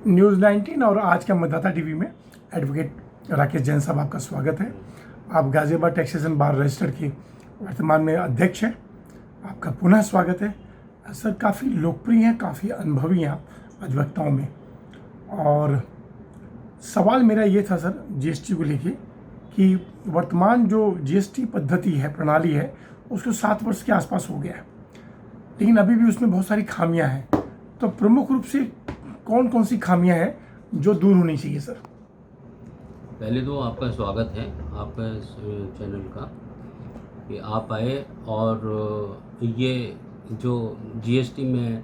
News 19 और आज का मतदाता टीवी में एडवोकेट राकेश जैन साहब आपका स्वागत है। आप गाजियाबाद टैक्सेशन बार रजिस्टर के वर्तमान में अध्यक्ष हैं। आपका पुनः स्वागत है सर। काफ़ी लोकप्रिय हैं, काफ़ी अनुभवी हैं आप अधिवक्ताओं में। और सवाल मेरा ये था सर जीएसटी को लेके कि वर्तमान जो जीएसटी पद्धति है, प्रणाली है, उसको 7 वर्ष के आसपास हो गया है, लेकिन अभी भी उसमें बहुत सारी खामियां हैं। तो प्रमुख रूप से कौन कौन सी खामियां हैं जो दूर होनी चाहिए सर? पहले तो आपका स्वागत है आपका इस चैनल का कि आप आए और ये जो जीएसटी में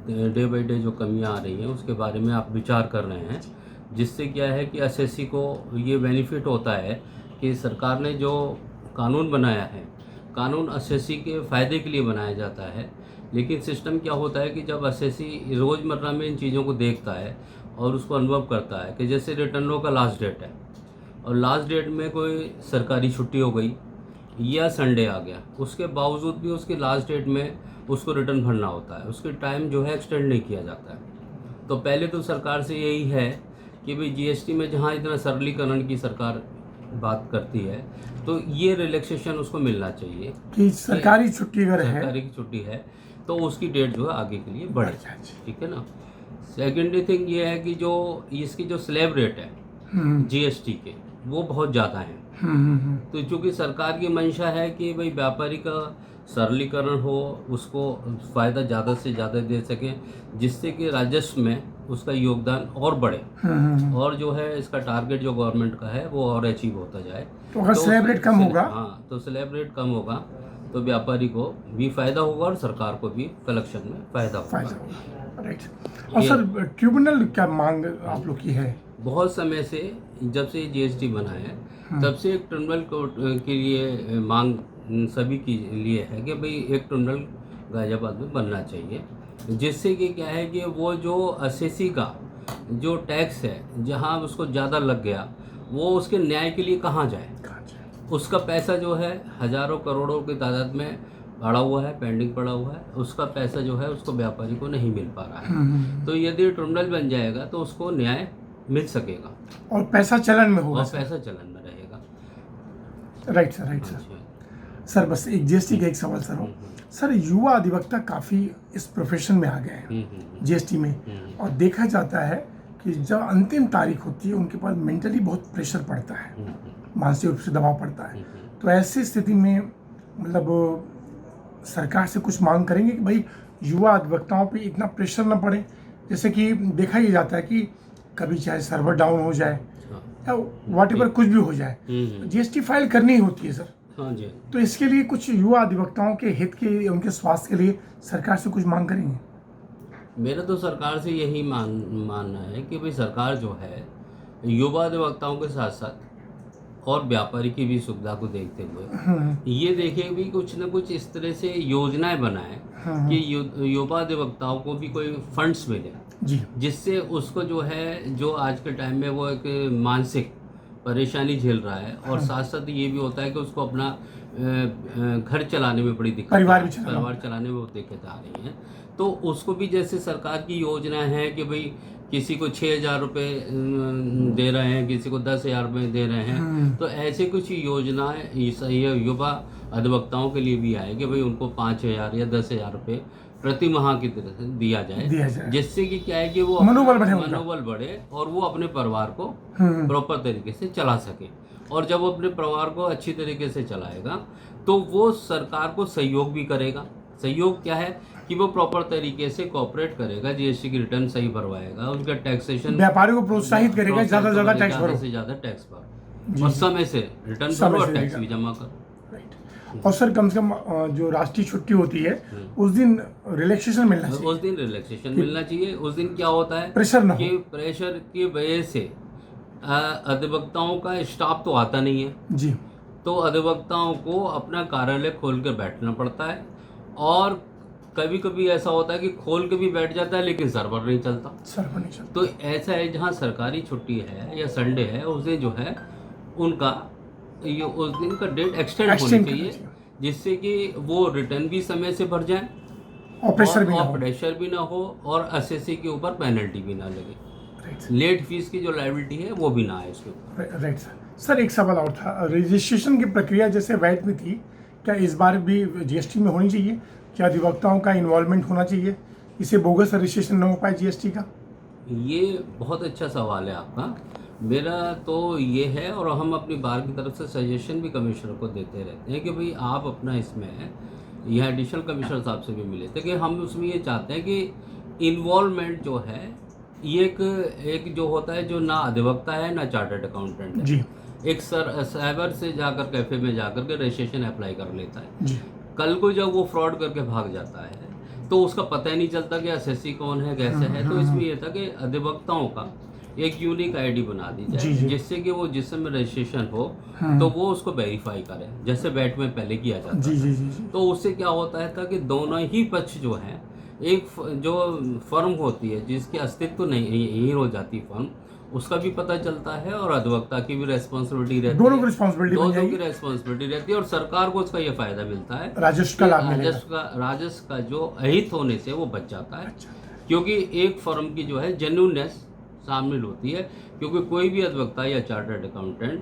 डे बाई डे जो कमियां आ रही हैं उसके बारे में आप विचार कर रहे हैं, जिससे क्या है कि एसएससी को ये बेनिफिट होता है कि सरकार ने जो कानून बनाया है, कानून एसएससी के फ़ायदे के लिए बनाया जाता है। लेकिन सिस्टम क्या होता है कि जब एसएससी रोज़मर्रा में इन चीज़ों को देखता है और उसको अनुभव करता है कि जैसे रिटर्नों का लास्ट डेट है और लास्ट डेट में कोई सरकारी छुट्टी हो गई या संडे आ गया, उसके बावजूद भी उसकी लास्ट डेट में उसको रिटर्न भरना होता है, उसके टाइम जो है एक्सटेंड नहीं किया जाता है। तो पहले तो सरकार से यही है कि भाई जीएसटी में जहाँ इतना सरलीकरण की सरकार बात करती है तो ये रिलैक्सेशन उसको मिलना चाहिए कि सरकारी छुट्टी अगर है, सरकारी की छुट्टी है तो उसकी डेट जो है आगे के लिए बढ़े। ठीक है ना। सेकेंडरी थिंग ये है कि जो इसकी जो स्लैब रेट है जीएसटी के वो बहुत ज़्यादा है। तो चूँकि सरकार की मंशा है कि भाई व्यापारी का सरलीकरण हो, उसको फ़ायदा ज़्यादा से ज़्यादा दे सकें, जिससे कि राजस्व में उसका योगदान और बढ़े और जो है इसका टारगेट जो गवर्नमेंट का है वो और अचीव होता जाए। तो अगर स्लैब रेट कम होगा, हाँ, तो स्लैब रेट कम होगा तो व्यापारी को भी फ़ायदा होगा और सरकार को भी कलेक्शन में फ़ायदा होगा। राइट। और सर ट्रिब्यूनल क्या मांग आप लोग की है? बहुत समय से जब से जीएसटी बना है तब से एक ट्रिब्यूनल के लिए मांग सभी के लिए है कि भाई एक ट्रिब्यूनल गाजियाबाद में बनना चाहिए, जिससे कि क्या है कि वो जो एसएससी का जो टैक्स है जहाँ उसको ज़्यादा लग गया वो उसके न्याय के लिए कहाँ जाए। उसका पैसा जो है हज़ारों करोड़ों की तादाद में पड़ा हुआ है, पेंडिंग पड़ा हुआ है, उसका पैसा जो है उसको व्यापारी को नहीं मिल पा रहा है। तो यदि ट्रिब्यूनल बन जाएगा तो उसको न्याय मिल सकेगा और पैसा चलन में होगा, और पैसा चलन में रहेगा। Right sir, right sir. Sir बस एक जीएसटी का एक सवाल सर हो। सर युवा अधिवक्ता काफ़ी इस प्रोफेशन में आ गए हैं जीएसटी में, और देखा जाता है कि जब अंतिम तारीख होती है उनके पास मेंटली बहुत प्रेशर पड़ता है, मानसिक रूप से दबाव पड़ता है। तो ऐसी स्थिति में मतलब सरकार से कुछ मांग करेंगे कि भाई युवा अधिवक्ताओं पे इतना प्रेशर न पड़े। जैसे कि देखा ही जाता है कि कभी चाहे सर्वर डाउन हो जाए या व्हाटएवर कुछ भी हो जाए, जीएसटी फाइल करनी ही होती है सर। हाँ जी। तो इसके लिए कुछ युवा अधिवक्ताओं के हित के, उनके स्वास्थ्य के लिए सरकार से कुछ मांग करेंगे? मेरा तो सरकार से यही मानना है कि भाई सरकार जो है युवा अधिवक्ताओं के साथ साथ और व्यापारी की भी सुविधा को देखते हुए ये देखे भी कुछ न कुछ इस तरह से योजनाएं बनाए कि युवा अधिवक्ताओं को भी कोई फंड्स मिले जी, जिससे उसको जो है जो आज के टाइम में वो एक मानसिक परेशानी झेल रहा है और साथ साथ ये भी होता है कि उसको अपना घर चलाने में बड़ी दिक्कत, परिवार चलाने में बहुत दिक्कत आ रही है। तो उसको भी जैसे सरकार की योजना है कि भाई किसी को 6,000 रुपये दे रहे हैं, किसी को 10,000 रुपये दे रहे हैं, तो ऐसे कुछ योजनाएं ये युवा अधिवक्ताओं के लिए भी आए कि भाई उनको 5,000 या 10,000 रुपये प्रति माह की तरह से दिया जाए, जिससे कि क्या है कि वो मनोबल बढ़े और वो अपने परिवार को प्रॉपर तरीके से चला सके। और जब वो अपने परिवार को अच्छी तरीके से चलाएगा तो वो सरकार को सहयोग भी करेगा। सहयोग क्या है कि वो प्रॉपर तरीके से कोऑपरेट करेगा, जीएसटी की रिटर्न सही भरवाएगा, उनका टैक्सेशन व्यापारी को प्रोत्साहित करेगा, ज़्यादा से ज़्यादा टैक्स भरो, से ज़्यादा टैक्स भरो और समय से रिटर्न भरो और टैक्स भी जमा करो। और सर कम से कम जो राष्ट्रीय छुट्टी होती है उस दिन रिलैक्सेशन मिलना चाहिए। उस दिन रिलैक्सेशन मिलना चाहिए। उस दिन क्या होता है प्रेशर ना, कि प्रेशर की वजह से अधिवक्ताओं का स्टाफ तो आता नहीं है जी, तो अधिवक्ताओं को अपना कार्यालय खोल कर बैठना पड़ता है और कभी कभी ऐसा होता है कि खोल के भी बैठ जाता है लेकिन सर्वर नहीं चलता। तो ऐसा है जहाँ सरकारी छुट्टी है या संडे है उस दिन जो है उनका उस दिन का डेट एक्सटेंड होनी चाहिए, जिससे कि वो रिटर्न भी समय से भर जाए और प्रेशर भी ना हो और एसएससी के ऊपर पेनल्टी भी ना लगे। राइट लेट फीस की जो लायबिलिटी है वो भी ना आए इसके ऊपर। राइट सर, एक सवाल और था, रजिस्ट्रेशन की प्रक्रिया जैसे वैट में थी, क्या इस बार भी जीएसटी में होनी चाहिए? क्या अधिवक्ताओं का इन्वॉल्वमेंट होना चाहिए, इससे बोगस रजिस्ट्रेशन न हो पाए जीएसटी का? ये बहुत अच्छा सवाल है आपका। मेरा तो ये है, और हम अपनी बार की तरफ से सजेशन भी कमिश्नर को देते रहते हैं कि भाई आप अपना इसमें, यह एडिशनल कमिश्नर साहब से भी मिले थे कि हम उसमें ये चाहते हैं कि इन्वॉल्वमेंट जो है, ये एक जो होता है, जो ना अधिवक्ता है ना चार्टर्ड अकाउंटेंट है, जी एक साइबर से जाकर कैफे में जाकर के रजिस्ट्रेशन अप्लाई कर लेता है। जी कल को जब वो फ्रॉड करके भाग जाता है तो उसका पता ही नहीं चलता कि एसएससी कौन है, कैसे है। तो इसमें यह था कि अधिवक्ताओं का एक यूनिक आईडी बना दी जी, जाए, जी। जिससे कि वो जिस समय रजिस्ट्रेशन हो तो वो उसको वेरीफाई करे, जैसे बैट में पहले किया जाता जी था। जी जी जी तो उससे क्या होता है था कि दोनों ही पक्ष जो है, एक जो फर्म होती है जिसकी अस्तित्व नहीं हो जाती फर्म, उसका भी पता चलता है, और अधिवक्ता की भी रेस्पॉन्सिबिलिटी रहती है, दोनों की रिस्पॉन्सिबिलिटी बन दोनों की जाएगी, रेस्पॉन्सिबिलिटी रहती है, और सरकार को उसका ये फायदा मिलता है, राजस्व का लाभ मिलेगा। राजस्व का जो अहित होने से वो बच जाता है। अच्छा, क्योंकि एक फर्म की जो है जेन्युइननेस शामिल होती है, क्योंकि कोई भी अधिवक्ता या चार्टर्ड अकाउंटेंट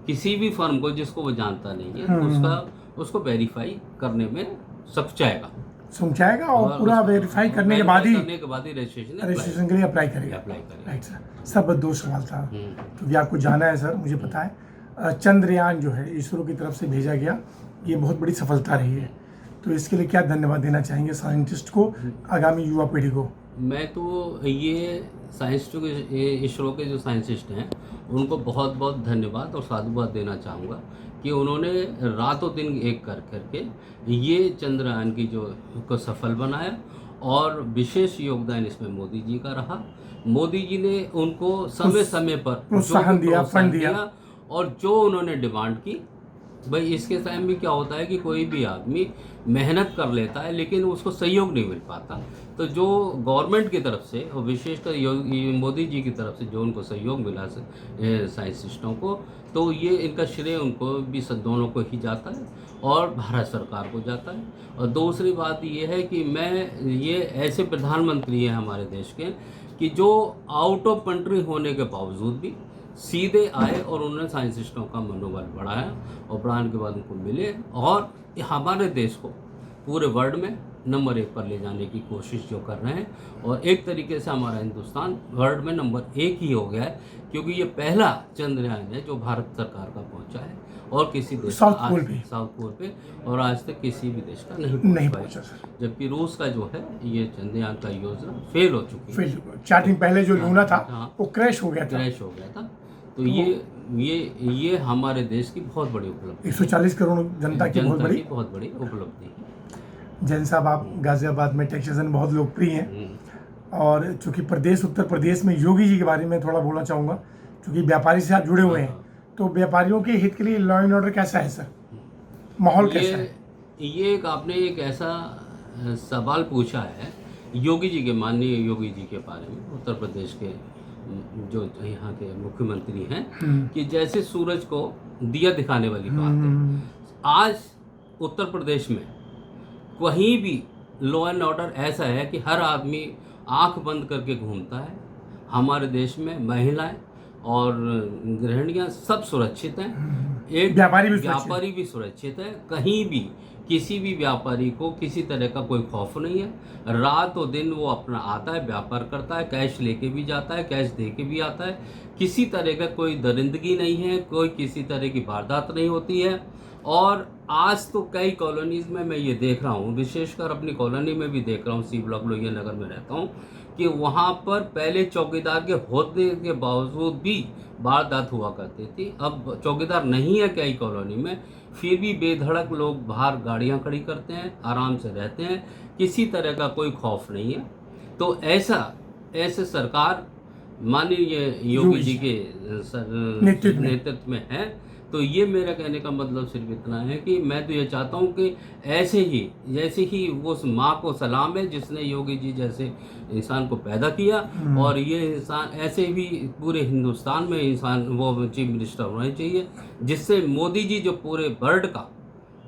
किसी भी फर्म को जिसको वो जानता नहीं है उसको वेरीफाई करने में समझाएगा, समझाएगा और पूरा वेरीफाई करने के बाद ही रजिस्ट्रेशन के लिए अप्लाई करेगा। Right sir. सर बस दो सवाल था, क्योंकि आपको जाना है सर, मुझे पता है। चंद्रयान जो है इसरो की तरफ से भेजा गया, ये बहुत बड़ी सफलता रही है, तो इसके लिए क्या धन्यवाद देना चाहेंगे साइंटिस्ट को, आगामी युवा पीढ़ी को? मैं तो ये साइंटिस्टों के, इसरो के जो साइंटिस्ट हैं, उनको बहुत बहुत धन्यवाद और साधुवाद देना चाहूँगा कि उन्होंने रातों दिन एक कर करके ये चंद्रयान की जो को सफल बनाया, और विशेष योगदान इसमें मोदी जी का रहा। मोदी जी ने उनको समय समय पर प्रोत्साहन दिया, फंड दिया, और जो उन्होंने डिमांड की। भाई इसके टाइम में क्या होता है कि कोई भी आदमी मेहनत कर लेता है लेकिन उसको सहयोग नहीं मिल पाता, तो जो गवर्नमेंट की तरफ से और विशेषकर मोदी जी की तरफ से जो उनको सहयोग मिला साइंटिस्टों को, तो ये इनका श्रेय उनको भी दोनों को ही जाता है और भारत सरकार को जाता है। और दूसरी बात ये है कि ये ऐसे प्रधानमंत्री हैं हमारे देश के कि जो आउट ऑफ कंट्री होने के बावजूद भी सीधे आए और उन्होंने साइंटिस्टों का मनोबल बढ़ाया, और बढ़ाने के बाद उनको मिले, और हमारे देश को पूरे वर्ल्ड में नंबर 1 पर ले जाने की कोशिश जो कर रहे हैं। और एक तरीके से हमारा हिंदुस्तान वर्ल्ड में नंबर 1 ही हो गया है, क्योंकि ये पहला चंद्रयान है जो भारत सरकार का पहुंचा है, और किसी देश साउथ पोल पे, और आज तक किसी भी देश का नहीं पहुंचा। जबकि रूस का जो है ये चंद्रयान का योजना फेल हो चुकी है। 4 दिन पहले जो लूना था वो क्रैश हो गया था। तो ये हमारे देश की बहुत बड़ी उपलब्धि, 140 करोड़ जनता की बहुत बड़ी उपलब्धि है। जैन साहब, आप गाजियाबाद में टैक्सेशन बहुत लोकप्रिय हैं, और चूंकि उत्तर प्रदेश में योगी जी के बारे में थोड़ा बोलना चाहूँगा, क्योंकि व्यापारी से आप जुड़े हुए हैं, तो व्यापारियों के हित के लिए लॉ एंड ऑर्डर कैसा है सर, माहौल कैसा है? ये आपने एक ऐसा सवाल पूछा है योगी जी के, माननीय योगी जी के बारे में, उत्तर प्रदेश के जो यहाँ के मुख्यमंत्री हैं, कि जैसे सूरज को दिया दिखाने वाली बात है। आज उत्तर प्रदेश में कहीं भी लॉ एंड ऑर्डर ऐसा है कि हर आदमी आंख बंद करके घूमता है। हमारे देश में महिलाएं और गृहिणियां सब सुरक्षित हैं, एक व्यापारी भी सुरक्षित है। कहीं भी किसी भी व्यापारी को किसी तरह का कोई खौफ नहीं है। रात और दिन वो अपना आता है, व्यापार करता है, कैश लेके भी जाता है, कैश दे के भी आता है। किसी तरह का कोई दरिंदगी नहीं है, कोई किसी तरह की वारदात नहीं होती है। और आज तो कई कॉलोनीज़ में मैं ये देख रहा हूँ, विशेषकर अपनी कॉलोनी में भी देख रहा हूँ, सी ब्लॉक लोहिया नगर में रहता हूँ, कि वहाँ पर पहले चौकीदार के होने के बावजूद भी वारदात हुआ करती थी। अब चौकीदार नहीं है कई कॉलोनी में, फिर भी बेधड़क लोग बाहर गाड़ियाँ खड़ी करते हैं, आराम से रहते हैं, किसी तरह का कोई खौफ नहीं है। तो ऐसे सरकार माननीय योगी जी के नेतृत्व में है। तो ये मेरा कहने का मतलब सिर्फ इतना है कि मैं तो ये चाहता हूँ कि जैसे ही वो उस माँ को सलाम है जिसने योगी जी जैसे इंसान को पैदा किया, और ये इंसान ऐसे भी पूरे हिंदुस्तान में इंसान वो चीफ मिनिस्टर होने चाहिए, जिससे मोदी जी जो पूरे वर्ल्ड का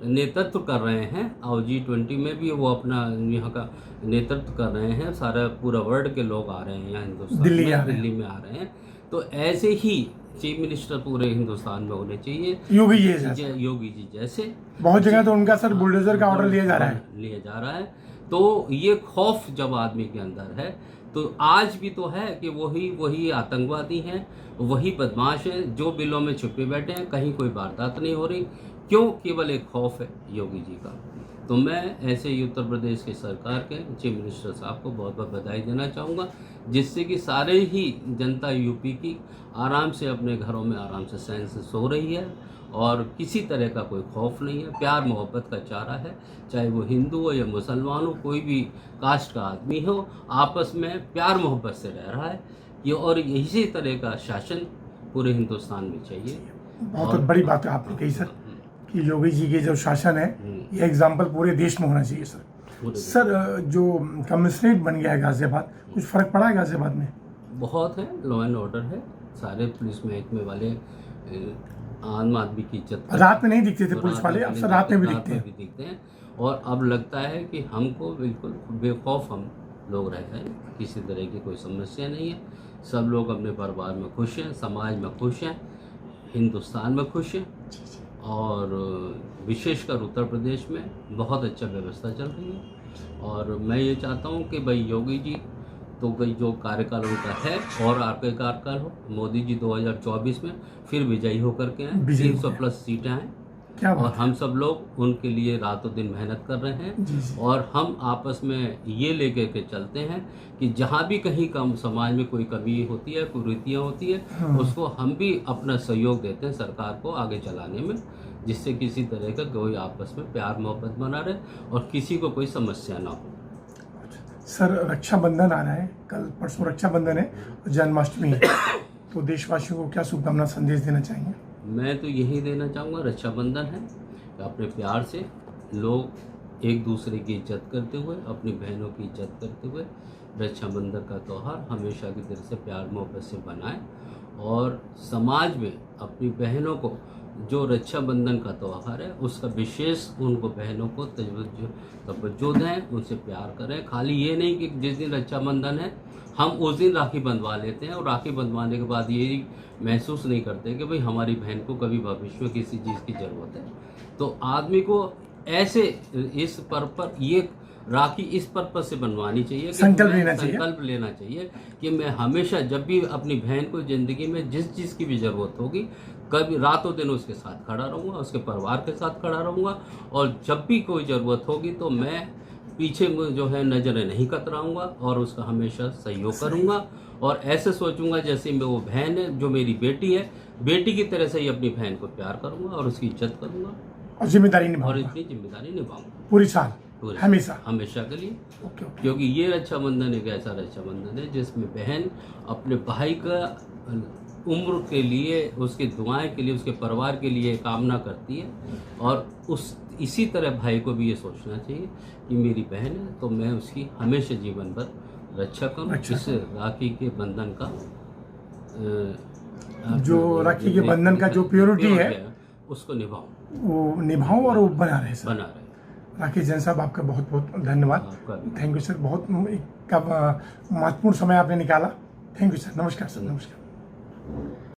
नेतृत्व कर रहे हैं और G20 में भी वो अपना यहाँ का नेतृत्व कर रहे हैं। सारा पूरा वर्ल्ड के लोग आ रहे हैं यहाँ हिंदुस्तान दिल्ली में, आ रहे हैं। दिल्ली में आ रहे हैं। तो ऐसे ही चीफ मिनिस्टर पूरे हिंदुस्तान में होने चाहिए, योगी जी जैसे। योगी जी जैसे। बहुत जगह तो उनका सर बुलडोजर का ऑर्डर लिया जा रहा है। लिया जा रहा है। तो ये खौफ जब आदमी के अंदर है, तो आज भी तो है कि वही आतंकवादी हैं, वही बदमाश हैं जो बिलों में छुपे बैठे हैं, कहीं कोई वारदात नहीं हो रही। क्यों? केवल एक खौफ है योगी जी का। तो मैं ऐसे ही उत्तर प्रदेश की सरकार के चीफ मिनिस्टर साहब को बहुत बहुत बधाई देना चाहूँगा, जिससे कि सारे ही जनता यूपी की आराम से अपने घरों में आराम से चैन से सो रही है और किसी तरह का कोई खौफ नहीं है। प्यार मोहब्बत का चारा है, चाहे वो हिंदू हो या मुसलमान हो, कोई भी कास्ट का आदमी हो, आपस में प्यार मोहब्बत से रह रहा है ये। और इसी तरह का शासन पूरे हिंदुस्तान में चाहिए। बहुत बड़ी बात है आपने कही सर कि योगी जी के जो शासन है ये एग्जाम्पल पूरे देश में होना चाहिए सर। सर जो कमिश्नरेट बन गया है गाजियाबाद, कुछ फर्क पड़ा है गाजियाबाद में? बहुत है, लॉ एंड ऑर्डर है, सारे पुलिस महकमे वाले आम आदमी की इज्जत रात में नहीं दिखते थे पुलिस वाले, अब सर रात में भी दिखते हैं। और अब लगता है कि हमको बिल्कुल बेखौफ हम लोग रह गए, किसी तरह की कोई समस्या नहीं है। सब लोग अपने परिवार में खुश हैं, समाज में खुश हैं, हिंदुस्तान में खुश हैं। और विशेषकर उत्तर प्रदेश में बहुत अच्छा व्यवस्था चल रही है। और मैं ये चाहता हूँ कि भाई योगी जी तो भाई जो कार्यकाल उनका है और आपके कार्यकाल हो, मोदी जी 2024 में फिर विजयी होकर के आए, 300 प्लस सीटें आएँ। और हम सब लोग उनके लिए रातों दिन मेहनत कर रहे हैं। और हम आपस में ये लेकर के चलते हैं कि जहाँ भी कहीं कम समाज में कोई कमी होती है, कुरीतियाँ होती है, उसको हम भी अपना सहयोग देते हैं सरकार को आगे चलाने में, जिससे किसी तरह का कोई आपस में प्यार मोहब्बत बना रहे और किसी को कोई समस्या ना हो। सर रक्षाबंधन आ रहा है, कल परसों रक्षाबंधन है, जन्माष्टमी है, तो देशवासियों को क्या शुभकामना संदेश देना चाहेंगे? मैं तो यही देना चाहूँगा, रक्षाबंधन है कि अपने प्यार से लोग एक दूसरे की इज्जत करते हुए, अपनी बहनों की इज्जत करते हुए रक्षाबंधन का त्यौहार हमेशा की तरह से प्यार मोहब्बत से बनाएं। और समाज में अपनी बहनों को जो रक्षाबंधन का त्यौहार है उसका विशेष उनको बहनों को तवज्जो दें, उनसे प्यार करें। खाली ये नहीं कि जिस दिन रक्षाबंधन है हम उस दिन राखी बंधवा लेते हैं और राखी बंधवाने के बाद ये महसूस नहीं करते कि भाई हमारी बहन को कभी भविष्य में किसी चीज़ की ज़रूरत है। तो आदमी को ऐसे इस पर्व पर ये राखी इस पर्पज से बनवानी चाहिए, संकल्प लेना चाहिए कि मैं हमेशा जब भी अपनी बहन को ज़िंदगी में जिस चीज़ की भी ज़रूरत होगी, कभी रातों दिन उसके साथ खड़ा रहूँगा, उसके परिवार के साथ खड़ा रहूँगा। और जब भी कोई ज़रूरत होगी तो मैं पीछे जो है नज़रें नहीं कतराऊँगा और उसका हमेशा सहयोग करूँगा। और ऐसे सोचूंगा जैसे मैं वो बहन है जो मेरी बेटी है, बेटी की तरह से ही अपनी बहन को प्यार करूँगा और उसकी इज्जत करूँगा और जिम्मेदारी निभाऊंगा, और इतनी जिम्मेदारी निभाऊंगा पूरी साल, हमेशा के लिए। क्योंकि ये रक्षाबंधन एक ऐसा रक्षाबंधन है जिसमें बहन अपने भाई का उम्र के लिए, उसकी दुआएं के लिए, उसके परिवार के लिए कामना करती है। और इसी तरह भाई को भी ये सोचना चाहिए कि मेरी बहन है तो मैं उसकी हमेशा जीवन भर रक्षा करूँ। इस राखी के बंधन का जो राखी के बंधन का जो प्योरिटी है उसको निभाऊं और वो बना रहे। राकेश जैन साहब आपका बहुत बहुत धन्यवाद, थैंक यू सर। बहुत महत्वपूर्ण समय आपने निकाला, थैंक यू सर। नमस्कार सर। नमस्कार।